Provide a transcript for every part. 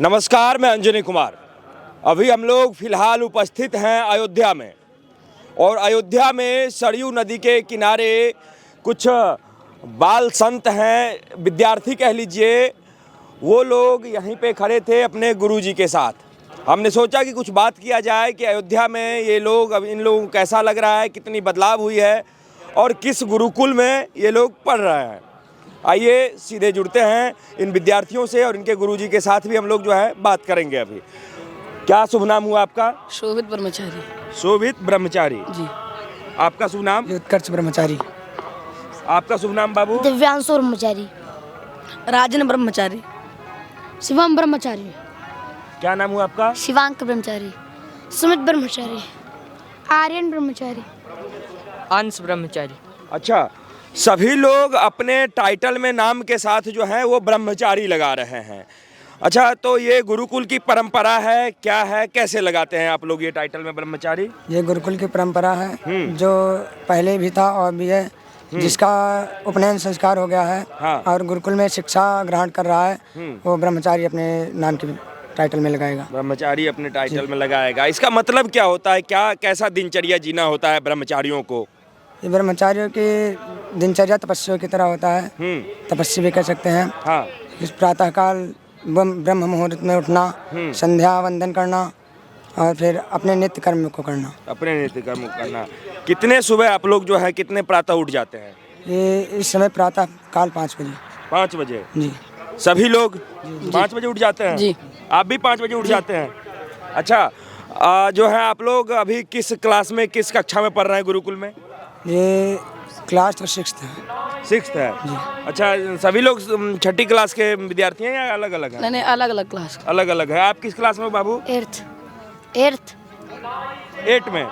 नमस्कार, मैं अंजनी कुमार। अभी हम लोग फ़िलहाल उपस्थित हैं अयोध्या में और अयोध्या में सरयू नदी के किनारे कुछ बाल संत हैं, विद्यार्थी कह लीजिए, वो लोग यहीं पे खड़े थे अपने गुरुजी के साथ। हमने सोचा कि कुछ बात किया जाए कि अयोध्या में ये लोग, अब इन लोगों को कैसा लग रहा है, कितनी बदलाव हुई है और किस गुरुकुल में ये लोग पढ़ रहे हैं। आइए सीधे जुड़ते हैं इन विद्यार्थियों से और इनके गुरुजी के साथ भी हम लोग जो है बात करेंगे। अभी क्या शुभ नाम हुआ आपका? शोभित ब्रह्मचारी। शोभित ब्रह्मचारी जी। आपका शुभ नाम? उत्कर्ष ब्रह्मचारी। आपका शुभ नाम बाबू? दिव्यांशु ब्रह्मचारी। राजन ब्रह्मचारी। शिवम ब्रह्मचारी। क्या नाम हुआ आपका? शिवांक ब्रह्मचारी। सुमित ब्रह्मचारी। आर्यन ब्रह्मचारी। अंश ब्रह्मचारी। अच्छा, सभी लोग अपने टाइटल में नाम के साथ जो है वो ब्रह्मचारी लगा रहे हैं। अच्छा, तो ये गुरुकुल की परंपरा है, क्या है, कैसे लगाते हैं आप लोग ये टाइटल में ब्रह्मचारी? ये गुरुकुल की परंपरा है जो पहले भी था और भी है, जिसका उपनयन संस्कार हो गया है। हाँ। और गुरुकुल में शिक्षा ग्रहण कर रहा है, वो ब्रह्मचारी अपने नाम के टाइटल में लगाएगा। ब्रह्मचारी अपने टाइटल में लगाएगा। इसका मतलब क्या होता है, क्या कैसा दिनचर्या जीना होता है ब्रह्मचारियों को? ये ब्रह्मचारियों की दिनचर्या तपस्या की तरह होता है। तपस्या भी कह सकते हैं। हाँ। इस प्रातःकाल ब्रह्म मुहूर्त में उठना, संध्या वंदन करना और फिर अपने नित्य कर्म को करना। अपने नित्य कर्म करना। कितने सुबह आप लोग जो है कितने प्रातः उठ जाते हैं? ये इस समय प्रातः काल 5 बजे। 5 बजे? जी। सभी लोग 5 बजे उठ जाते हैं? जी। आप भी 5 बजे उठ जाते हैं? अच्छा, जो है आप लोग अभी किस क्लास में, किस कक्षा में पढ़ रहे हैं गुरुकुल में? ये क्लास तो 6th है। 6th है? अच्छा, सभी लोग 6ठी क्लास के विद्यार्थी हैं या अलग अलग हैं? नहीं, अलग अलग क्लास। अलग अलग है। आप किस क्लास में बाबू? 8th 8 में।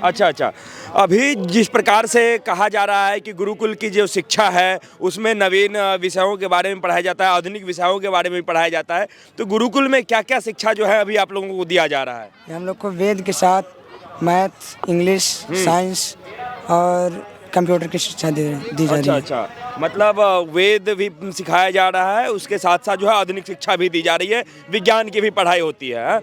अच्छा। अभी जिस प्रकार से कहा जा रहा है कि गुरुकुल की जो शिक्षा है उसमें नवीन विषयों के बारे में पढ़ाया जाता है, आधुनिक विषयों के बारे में पढ़ाया जाता है, तो गुरुकुल में क्या क्या शिक्षा जो है अभी आप लोगों को दिया जा रहा है? ये हम लोग को वेद के साथ मैथ, इंग्लिश, साइंस और कंप्यूटर की शिक्षा दी जा रही है। अच्छा, मतलब वेद भी सिखाया जा रहा है, उसके साथ साथ जो है आधुनिक शिक्षा भी दी जा रही है, विज्ञान की भी पढ़ाई होती है। हाँ?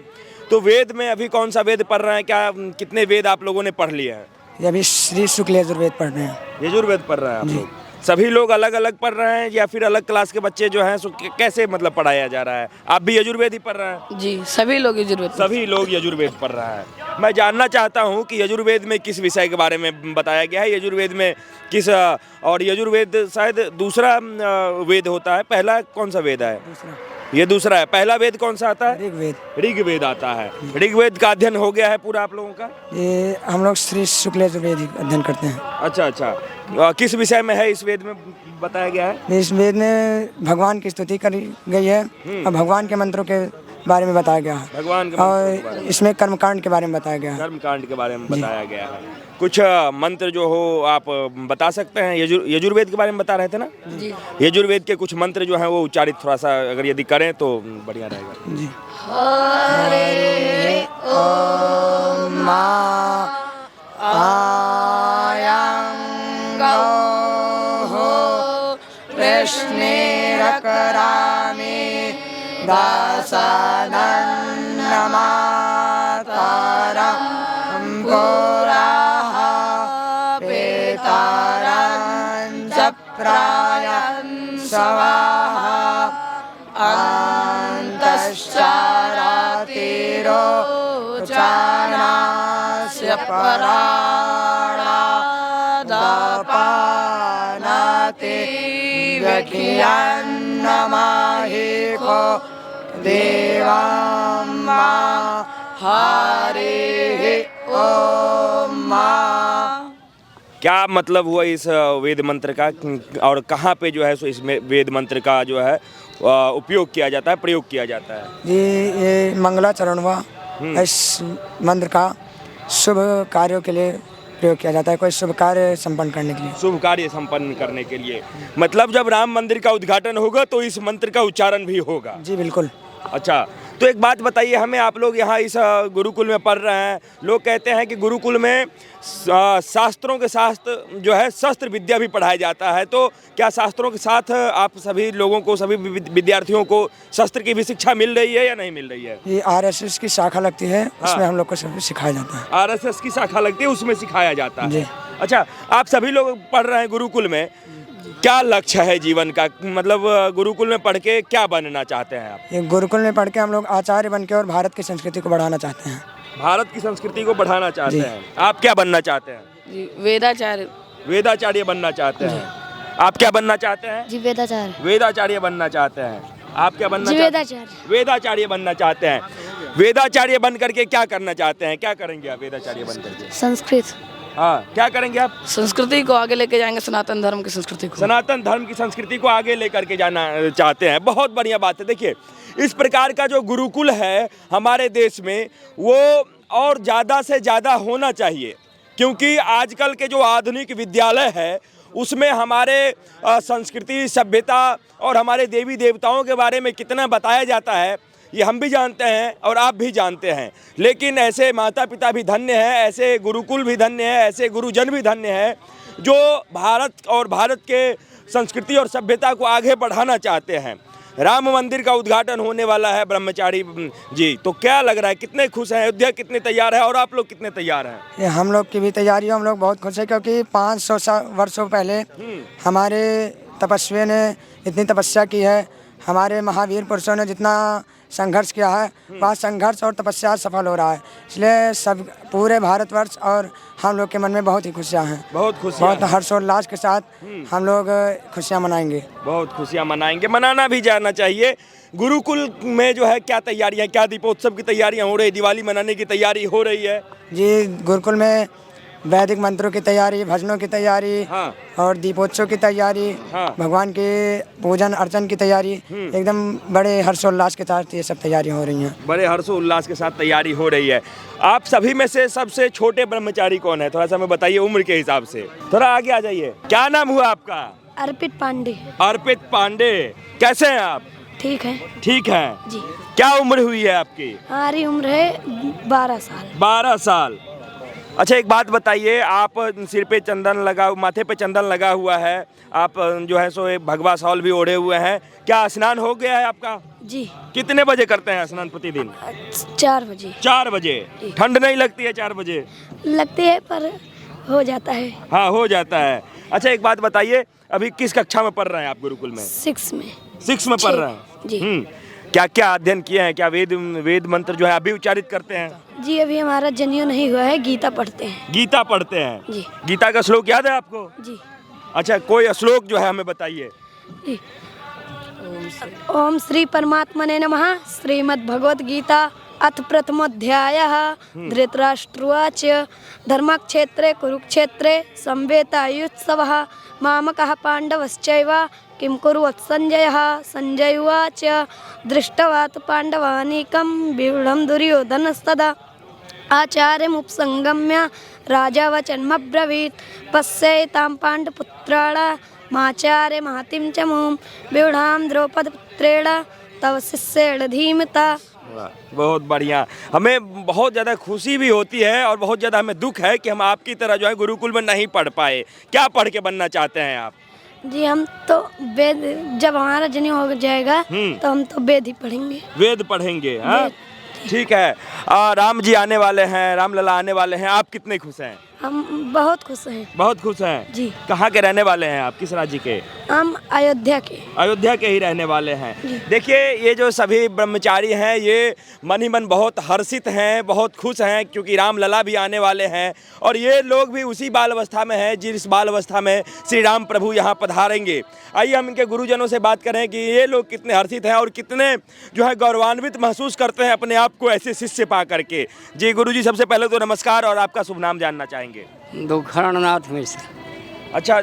तो वेद में अभी कौन सा वेद पढ़ रहे हैं, क्या कितने वेद आप लोगों ने पढ़ लिए हैं? ये अभी श्री शुक्ल यजुर्वेद पढ़ रहे हैं। यजुर्वेद पढ़ रहे हैं आप लोग? सभी लोग अलग अलग पढ़ रहे हैं या फिर अलग क्लास के बच्चे जो हैं कैसे मतलब पढ़ाया जा रहा है? आप भी यजुर्वेद ही पढ़ रहे हैं? जी, सभी लोग यजुर्वेद। सभी लोग यजुर्वेद पढ़ रहा है। मैं जानना चाहता हूँ कि यजुर्वेद में किस विषय के बारे में बताया गया है, यजुर्वेद में किस, और यजुर्वेद शायद दूसरा वेद होता है, पहला कौन सा वेद है? ये दूसरा है। पहला वेद कौन सा आता है? ऋग्वेद। ऋग्वेद आता है। ऋग्वेद का अध्ययन हो गया है पूरा आप लोगों का? ये हम लोग श्री शुक्ल यजुर्वेद ही अध्ययन करते हैं। अच्छा। किस विषय में है इस वेद में बताया गया है? इस वेद में भगवान की स्तुति करी गई है और भगवान के मंत्रों के बारे में बताया गया है। भगवान के और इसमें कर्मकांड के बारे में बताया गया है। कर्मकांड के बारे में बताया गया है। कुछ मंत्र जो हो आप बता सकते हैं? यजुर्वेद के बारे में बता रहे थे ना जी। यजुर्वेद के कुछ मंत्र जो हैं वो उच्चारित थोड़ा सा अगर यदि करें तो बढ़िया रहेगा जी। हरे ओम मा आयं गौः कृष्णेरकरामि दासानन्नमातारं पुराः पेतारं च प्रायं स्वाहा अन्तश्चारातिरो चानास्य पराणा दापानाति व्यखियन्नमाहिको देवां मा हरिः ओम मा। क्या मतलब हुआ इस वेद मंत्र का और कहाँ पे जो है सो इस वेद मंत्र का जो है उपयोग किया जाता है, प्रयोग किया जाता है? ये मंगलाचरण हुआ। इस मंत्र का शुभ कार्यों के लिए प्रयोग किया जाता है, कोई शुभ कार्य संपन्न करने के लिए। शुभ कार्य संपन्न करने के लिए, मतलब जब राम मंदिर का उद्घाटन होगा तो इस मंत्र का उच्चारण भी होगा? जी बिल्कुल। अच्छा, तो एक बात बताइए हमें, आप लोग यहाँ इस गुरुकुल में पढ़ रहे हैं, लोग कहते हैं कि गुरुकुल में शास्त्रों के साथ जो है शस्त्र विद्या भी पढ़ाया जाता है, तो क्या शास्त्रों के साथ आप सभी लोगों को, सभी विद्यार्थियों को शस्त्र की भी शिक्षा मिल रही है या नहीं मिल रही है? ये आरएसएस की शाखा लगती है, उसमें हम लोग को सब सिखाया जाता है। आरएसएस की शाखा लगती है, उसमें सिखाया जाता है। जी। अच्छा, आप सभी लोग पढ़ रहे हैं गुरुकुल में, क्या लक्ष्य है जीवन का? मतलब गुरुकुल में पढ़ के क्या बनना चाहते हैं आप? ये गुरुकुल में पढ़ के हम लोग आचार्य बन के और भारत की संस्कृति को बढ़ाना चाहते हैं। भारत की संस्कृति को बढ़ाना चाहते हैं। आप क्या बनना चाहते हैं? जी वेदाचार्य। वेदाचार्य बनना चाहते हैं। आप क्या बनना चाहते हैं? जी वेदाचार्य। वेदाचार्य बनना चाहते हैं। आप क्या बनना जी चाहते हैं? वेदाचार्य। वेदाचार्य बनना चाहते हैं। वेदाचार्य बन करके क्या करना चाहते हैं? क्या करेंगे आप वेदाचार्य बन करके? संस्कृत। हाँ, क्या करेंगे आप? संस्कृति को आगे लेके जाएंगे, सनातन धर्म की संस्कृति को। सनातन धर्म की संस्कृति को आगे लेकर के जाना चाहते हैं। बहुत बढ़िया बात है। देखिए, इस प्रकार का जो गुरुकुल है हमारे देश में, वो और ज़्यादा से ज़्यादा होना चाहिए, क्योंकि आजकल के जो आधुनिक विद्यालय है उसमें हमारे संस्कृति, सभ्यता और हमारे देवी देवताओं के बारे में कितना बताया जाता है, ये हम भी जानते हैं और आप भी जानते हैं। लेकिन ऐसे माता पिता भी धन्य हैं, ऐसे गुरुकुल भी धन्य है, ऐसे गुरुजन भी धन्य हैं, जो भारत और भारत के संस्कृति और सभ्यता को आगे बढ़ाना चाहते हैं। राम मंदिर का उद्घाटन होने वाला है ब्रह्मचारी जी, तो क्या लग रहा है, कितने खुश हैं? अयोध्या कितने तैयार है और आप लोग कितने तैयार हैं? ये हम लोग की भी तैयारी है, हम लोग बहुत खुश हैं, क्योंकि 500 वर्षों पहले हमारे तपस्वी ने इतनी तपस्या की है, हमारे महावीर पुरुषों ने जितना संघर्ष किया है, वह संघर्ष और तपस्या सफल हो रहा है। इसलिए सब पूरे भारतवर्ष और हम लोग के मन में बहुत ही खुशियाँ हैं। बहुत खुशियाँ, बहुत हर्षोल्लास के साथ हम लोग खुशियाँ मनाएंगे। बहुत खुशियाँ मनाएंगे, मनाना भी जाना चाहिए। गुरुकुल में जो है क्या तैयारियां, क्या दीपोत्सव की तैयारियां हो रही, दिवाली मनाने की तैयारी हो रही है? जी, गुरुकुल में वैदिक मंत्रों की तैयारी, भजनों की तैयारी, हाँ। और दीपोत्सव की तैयारी, हाँ। भगवान के पूजन अर्चन की तैयारी, एकदम बड़े हर्षोल्लास के साथ ये सब तैयारियां हो रही हैं। बड़े हर्षोल्लास के साथ तैयारी हो रही है। आप सभी में से सबसे छोटे ब्रह्मचारी कौन है? थोड़ा सा हमें बताइए उम्र के हिसाब से। थोड़ा आगे आ जाइए। क्या नाम हुआ आपका? अर्पित पांडे। अर्पित पांडे। कैसे हैं आप? ठीक है। ठीक है जी। क्या उम्र हुई है आपकी? हमारी उम्र है 12 साल। 12 साल। अच्छा, एक बात बताइए, आप सिर पे चंदन लगा, माथे पे चंदन लगा हुआ है, आप जो है सो एक भगवा शॉल भी ओढ़े हुए हैं, क्या स्नान हो गया है आपका? जी। कितने बजे करते हैं स्नान प्रतिदिन? 4 बजे। 4 बजे। ठंड नहीं लगती है 4 बजे? लगती है पर हो जाता है। हाँ, हो जाता है। अच्छा, एक बात बताइए, अभी किस कक्षा में पढ़ रहे हैं आप गुरुकुल में? 6 में। 6 में पढ़ रहे हैं। जी। क्या क्या अध्ययन किए हैं? क्या वेद मंत्र जो है अभी उच्चारित करते हैं? जी, अभी हमारा जनेऊ नहीं हुआ है, गीता पढ़ते हैं। गीता पढ़ते हैं। जी। गीता का श्लोक याद है आपको? जी। अच्छा, कोई श्लोक जो है हमें बताइए। जी। ओम श्री परमात्मने नमः। श्रीमद्भगवद गीता अथ प्रथमोऽध्यायः। धृतराष्ट्रोवाच धर्मक्षेत्रे कुरुक्षेत्रे संवेतायुत्सवः मामकः पाण्डवश्चैव किं कुर्वत् संजयः। संजय उवाच दृष्टवा तु पाण्डवानीकं व्यूढं दुर्योधनस्तदा आचार्यमुपसंगम्य राजा वचनमब्रवीत् पश्येतां पाण्डुपुत्राणामाचार्य महतीं च मुं व्यूढां द्रौपदपुत्रेण तव शिष्येण धीमता। बहुत बढ़िया। हमें बहुत ज़्यादा खुशी भी होती है और बहुत ज़्यादा हमें दुख है कि हम आपकी तरह जो है गुरुकुल में नहीं पढ़ पाए। क्या पढ़ के बनना चाहते हैं आप? जी, हम तो वेद, जब हमारा जनेऊ हो जाएगा तो हम तो वेद ही पढ़ेंगे। वेद पढ़ेंगे। हाँ, ठीक है। राम जी आने वाले हैं, रामलला आने वाले हैं, आप कितने खुश हैं? हम बहुत खुश हैं। बहुत खुश हैं। जी। कहाँ के रहने वाले हैं आप? किस राज्य के? हम अयोध्या के। अयोध्या के ही रहने वाले हैं। देखिए, ये जो सभी ब्रह्मचारी हैं, ये मन ही मन बहुत हर्षित हैं, बहुत खुश हैं, क्योंकि रामलला भी आने वाले हैं और ये लोग भी उसी बाल अवस्था में हैं जिस बाल अवस्था में श्री राम प्रभु यहाँ पधारेंगे। आइए हम इनके गुरुजनों से बात करें कि ये लोग कितने हर्षित हैं और कितने जो है गौरवान्वित महसूस करते हैं अपने आप को ऐसे शिष्य पा करके। जी गुरुजी, सबसे पहले तो नमस्कार और आपका शुभ नाम जानना चाहेंगे। दुखड़नाथ मिश्र। अच्छा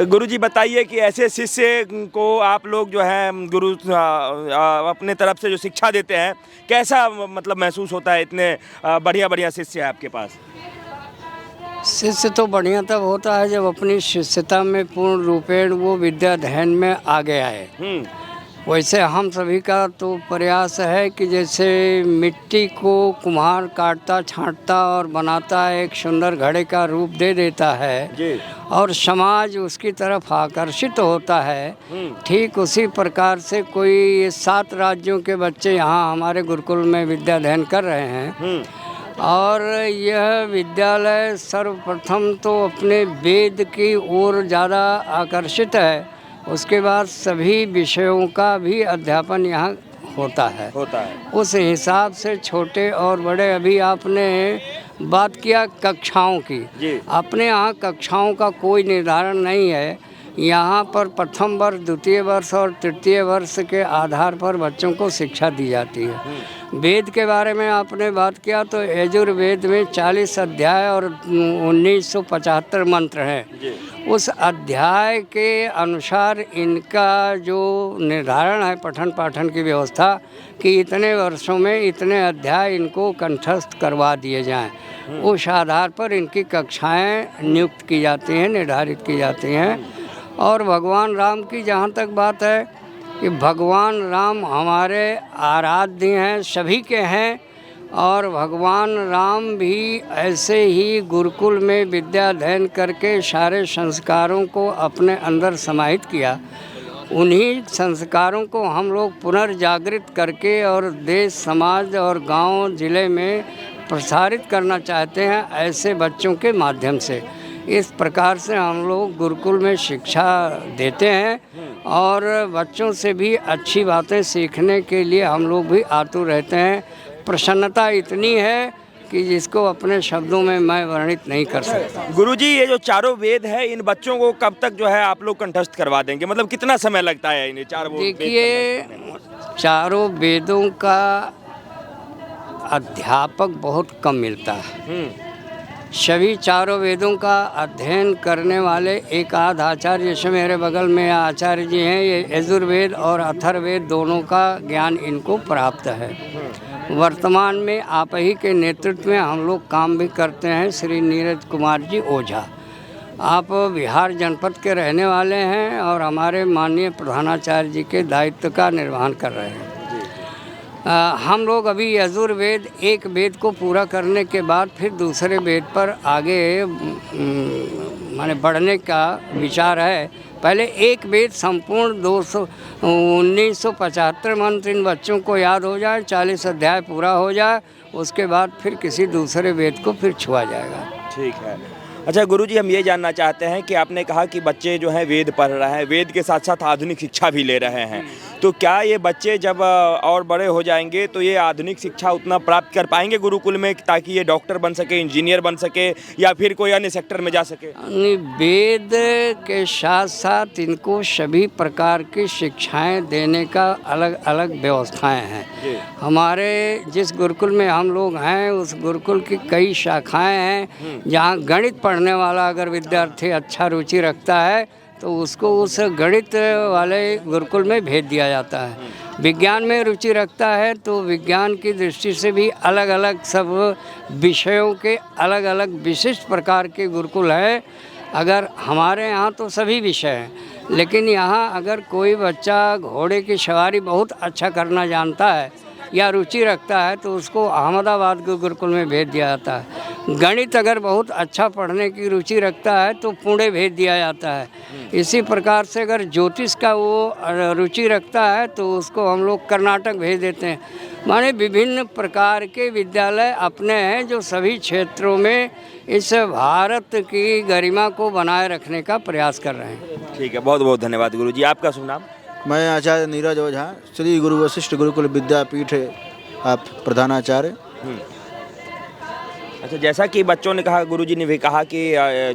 गुरुजी, बताइए कि ऐसे शिष्य को आप लोग जो है गुरु अपने तरफ से जो शिक्षा देते हैं, कैसा मतलब महसूस होता है? इतने बढ़िया बढ़िया शिष्य है आपके पास। शिष्य तो बढ़िया तब होता है जब अपनी शिष्यता में पूर्ण रूपेण वो विद्या अध्ययन में आ गया है। वैसे हम सभी का तो प्रयास है कि जैसे मिट्टी को कुम्हार काटता छांटता और बनाता एक सुंदर घड़े का रूप दे देता है जी। और समाज उसकी तरफ आकर्षित होता है, ठीक उसी प्रकार से कोई 7 राज्यों के बच्चे यहाँ हमारे गुरुकुल में विद्या अध्ययन कर रहे हैं। और यह विद्यालय सर्वप्रथम तो अपने वेद की ओर ज़्यादा आकर्षित है, उसके बाद सभी विषयों का भी अध्यापन यहाँ होता है। उस हिसाब से छोटे और बड़े, अभी आपने बात किया कक्षाओं की, अपने यहाँ कक्षाओं का कोई निर्धारण नहीं है। यहाँ पर प्रथम वर्ष, द्वितीय वर्ष और तृतीय वर्ष के आधार पर बच्चों को शिक्षा दी जाती है। वेद के बारे में आपने बात किया तो यजुर्वेद में 40 अध्याय और 1975 मंत्र हैं। उस अध्याय के अनुसार इनका जो निर्धारण है पठन पाठन की व्यवस्था कि इतने वर्षों में इतने अध्याय इनको कंठस्थ करवा दिए जाएं, उस आधार पर इनकी कक्षाएं नियुक्त की जाती हैं, निर्धारित की जाती हैं। और भगवान राम की जहाँ तक बात है कि भगवान राम हमारे आराध्य हैं, सभी के हैं। और भगवान राम भी ऐसे ही गुरुकुल में विद्या अध्ययन करके सारे संस्कारों को अपने अंदर समाहित किया। उन्हीं संस्कारों को हम लोग पुनर्जागृत करके और देश, समाज और गांव, जिले में प्रसारित करना चाहते हैं ऐसे बच्चों के माध्यम से। इस प्रकार से हम लोग गुरुकुल में शिक्षा देते हैं और बच्चों से भी अच्छी बातें सीखने के लिए हम लोग भी आतुर रहते हैं। प्रसन्नता इतनी है कि जिसको अपने शब्दों में मैं वर्णित नहीं कर सकता। गुरुजी, ये जो चारों वेद है इन बच्चों को कब तक जो है आप लोग कंठस्थ करवा देंगे? मतलब कितना समय लगता है इन्हें चारों? देखिए, चारों वेदों का अध्यापक बहुत कम मिलता है। सभी चारों वेदों का अध्ययन करने वाले एक आध आचार्य, जैसे मेरे बगल में आचार्य जी हैं, ये यजुर्वेद और अथर्ववेद दोनों का ज्ञान इनको प्राप्त है। वर्तमान में आप ही के नेतृत्व में हम लोग काम भी करते हैं। श्री नीरज कुमार जी ओझा, आप बिहार जनपद के रहने वाले हैं और हमारे माननीय प्रधानाचार्य जी के दायित्व का निर्वहन कर रहे हैं। हम लोग अभी यजुर्वेद एक वेद को पूरा करने के बाद फिर दूसरे वेद पर आगे माने बढ़ने का विचार है। पहले एक वेद संपूर्ण 1975 मंत्र इन बच्चों को याद हो जाए, 40 अध्याय पूरा हो जाए, उसके बाद फिर किसी दूसरे वेद को फिर छुआ जाएगा। ठीक है। अच्छा गुरुजी, हम ये जानना चाहते हैं कि आपने कहा कि बच्चे जो हैं वेद पढ़ रहे हैं, वेद के साथ साथ आधुनिक शिक्षा भी ले रहे हैं, तो क्या ये बच्चे जब और बड़े हो जाएंगे तो ये आधुनिक शिक्षा उतना प्राप्त कर पाएंगे गुरुकुल में ताकि ये डॉक्टर बन सके, इंजीनियर बन सके या फिर कोई अन्य सेक्टर में जा सके? वेद के साथ साथ इनको सभी प्रकार की शिक्षाएं देने का अलग अलग व्यवस्थाएं हैं। हमारे जिस गुरुकुल में हम लोग हैं उस गुरुकुल की कई शाखाएं हैं जहाँ गणित पढ़ने वाला अगर विद्यार्थी अच्छा रुचि रखता है तो उसको उस गणित वाले गुरुकुल में भेज दिया जाता है। विज्ञान में रुचि रखता है तो विज्ञान की दृष्टि से भी अलग अलग सब विषयों के अलग अलग विशिष्ट प्रकार के गुरुकुल हैं। अगर हमारे यहाँ तो सभी विषय हैं, लेकिन यहाँ अगर कोई बच्चा घोड़े की सवारी बहुत अच्छा करना जानता है या रुचि रखता है तो उसको अहमदाबाद के गुरुकुल में भेज दिया जाता है। गणित अगर बहुत अच्छा पढ़ने की रुचि रखता है तो पुणे भेज दिया जाता है। इसी प्रकार से अगर ज्योतिष का वो रुचि रखता है तो उसको हम लोग कर्नाटक भेज देते हैं। माने विभिन्न प्रकार के विद्यालय अपने हैं जो सभी क्षेत्रों में इस भारत की गरिमा को बनाए रखने का प्रयास कर रहे हैं। ठीक है, बहुत बहुत धन्यवाद गुरुजी। आपका शुभ नाम? मैं आचार्य नीरज ओझा, श्री गुरु वशिष्ठ गुरुकुल विद्यापीठ आप प्रधानाचार्य। अच्छा, जैसा कि बच्चों ने कहा, गुरुजी ने भी कहा कि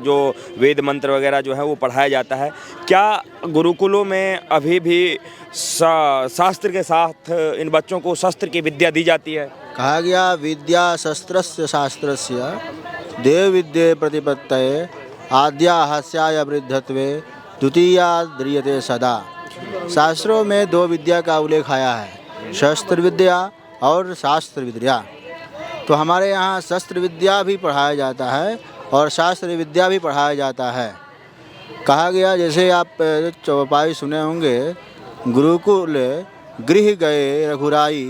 जो वेद मंत्र वगैरह जो है वो पढ़ाया जाता है, क्या गुरुकुलों में अभी भी शास्त्र के साथ इन बच्चों को शस्त्र की विद्या दी जाती है? कहा गया विद्या शस्त्रस्य शास्त्रस्य देव विद्ये प्रतिपत्तये आद्या हास्याय वृद्धत्वे द्वितीया द्रियते सदा। शास्त्रों में 2 विद्या का उल्लेख आया है, शस्त्र विद्या और शास्त्र विद्या। तो हमारे यहाँ शस्त्र विद्या भी पढ़ाया जाता है और शास्त्र विद्या भी पढ़ाया जाता है। कहा गया, जैसे आप चौपाई सुने होंगे गुरुकुल गृह गए रघुराई,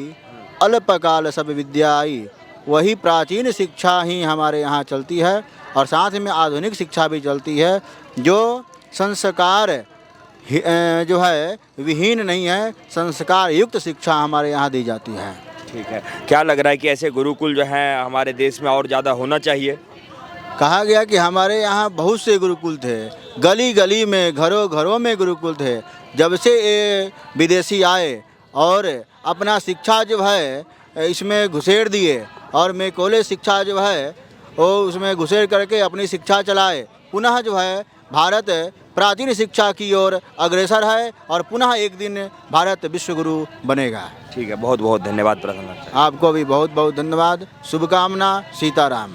अल्पकाल सब विद्या आई। वही प्राचीन शिक्षा ही हमारे यहाँ चलती है और साथ में आधुनिक शिक्षा भी चलती है, जो संस्कार जो है विहीन नहीं है, संस्कार युक्त शिक्षा हमारे यहाँ दी जाती है। ठीक है, क्या लग रहा है कि ऐसे गुरुकुल जो हैं हमारे देश में और ज़्यादा होना चाहिए? कहा गया कि हमारे यहाँ बहुत से गुरुकुल थे, गली गली में घरों घरों में गुरुकुल थे। जब से ये विदेशी आए और अपना शिक्षा जो है इसमें घुसेड़ दिए और मैकॉले शिक्षा जो है वो उसमें घुसेड़ करके अपनी शिक्षा चलाए, पुनः जो है भारत प्राचीन शिक्षा की ओर अग्रसर है और पुनः एक दिन भारत विश्वगुरु बनेगा। ठीक है, बहुत बहुत धन्यवाद प्रधानमंत्री। आपको भी बहुत बहुत धन्यवाद, शुभकामना, सीताराम।